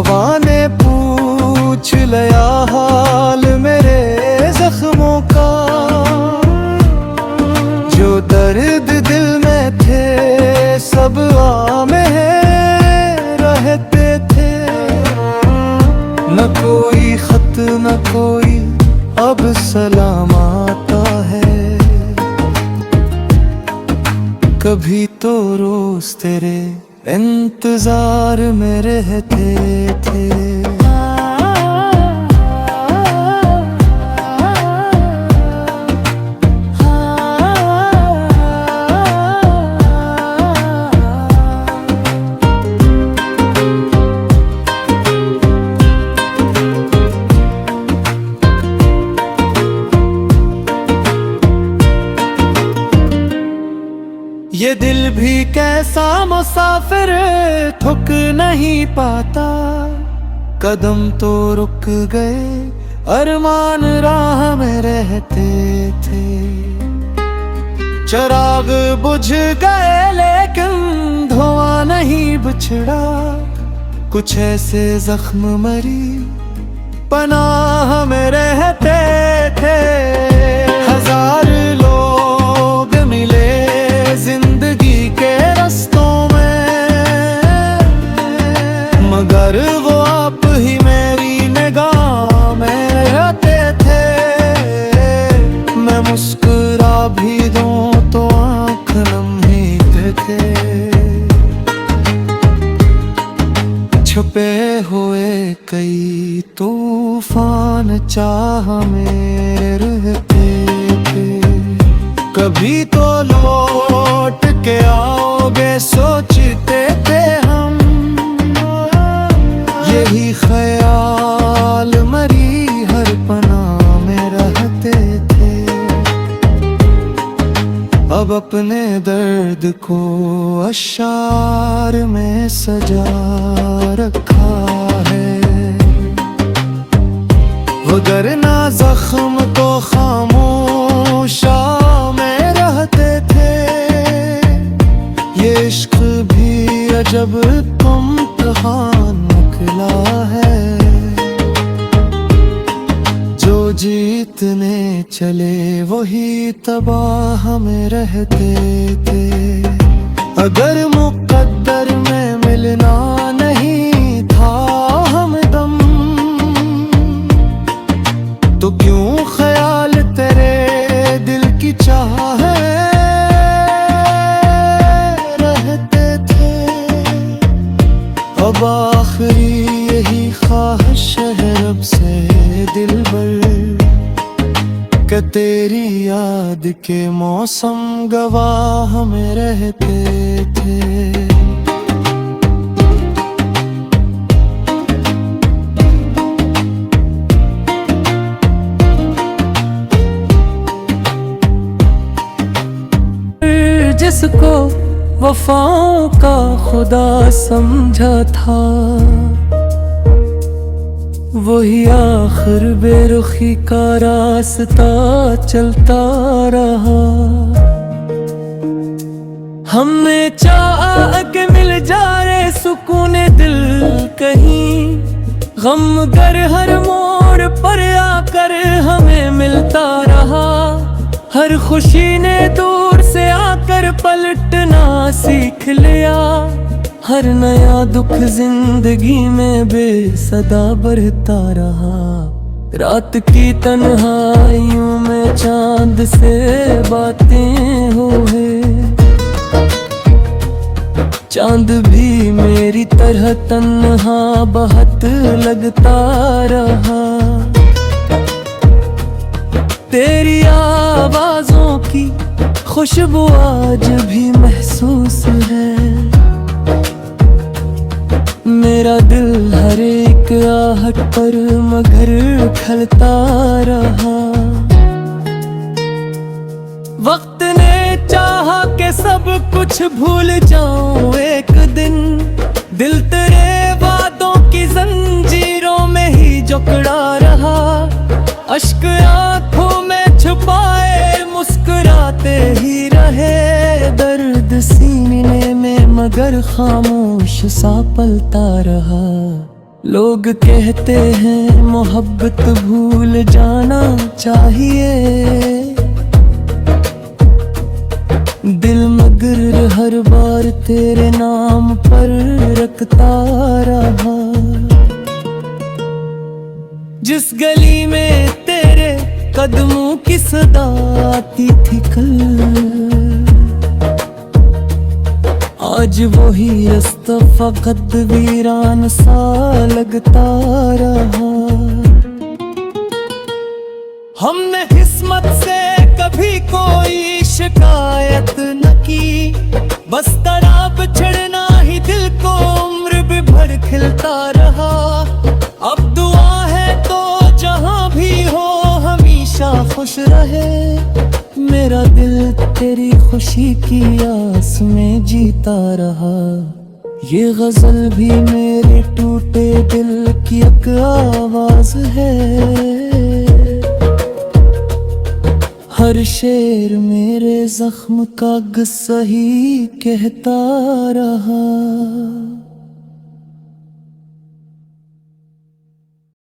हवा ने पूछ लिया हाल मेरे जख्मों का, जो दर्द दिल में थे सब आमे रहते थे। न कोई खत न कोई अब सलाम आता है, कभी तो रोज तेरे इंतजार में रहते थे। ये दिल भी कैसा मुसाफिर थक नहीं पाता, कदम तो रुक गए अरमान राह में रहते थे। चिराग बुझ गए लेकिन धुआं नहीं बिछड़ा, कुछ ऐसे जख्म मरी पनाह में रहते थे। हजार लोग मिले जिंदगी के रस्तों में, मगर वो आप ही मेरी निगाह में रहते थे। मैं मुस्कुरा भी दूं तो आँख नम ही थे। छुपे हुए कई तूफान चाह में रहते थे, कभी तो लौट के आओगे सोचते थे हम। यही ख्याल मरी हर पनाह में रहते थे। अब अपने दर्द को अशार में सजा रखा है, वगरना जख्म तो खामोशा में रहते थे। ये इश्क भी अजब इम्तिहान निकला है, जो जीतने चले वही तबाह में रहते थे। अगर मुकद्दर में मिलना नहीं था हमदम, तो क्यों ख्याल तेरे दिल की चाह रहते थे। अब आखिरी यही ख्वाहिश है रब से दिलबर, कि तेरी याद के मौसम गवाह में रहते थे। जिसको वफाओं का खुदा समझा था, वही आखिर बेरुखी का रास्ता चलता रहा। हमने चाहा कि मिल जाए सुकून दिल कहीं, गम गर हर मोड़ पर आकर हमें मिलता रहा। हर खुशी ने दूर से आकर पलटना सीख लिया, हर नया दुख जिंदगी में बेसदा बढ़ता रहा। रात की तन्हाइयों में चांद से बातें हुए, चांद भी मेरी तरह तन्हा बहुत लगता रहा। तेरी आवाज़ों की खुशबू आज भी महसूस है, मेरा दिल हर एक आहट पर मगर खलता रहा। वक्त ने चाहा कि सब कुछ भूल जाऊं एक दिन, दिल तेरे वादों की जंजीरों में ही जकड़ा रहा। अश्क आंखों में छुपाए मुस्कुराते ही रहे, दर्द सीने में मगर खामोश सा पलता रहा। लोग कहते हैं मोहब्बत भूल जाना चाहिए, दिल मगर हर बार तेरे नाम पर रखता रहा। जिस गली में तेरे कदमों की सदा आती थी कल, आज वही रास्ता फकत वीरान सा लगता रहा। हमने किस्मत से कभी कोई शिकायत न की, बस तराब चढ़ना ही दिल को उम्र भी भर खिलता रहा। अब दुआ है तो जहां भी हो हमेशा खुश रहे, मेरा दिल तेरी खुशी की आस में जीता रहा। ये गजल भी मेरे टूटे दिल की एक आवाज है, हर शेर मेरे जख्म का गुस्सा ही कहता रहा।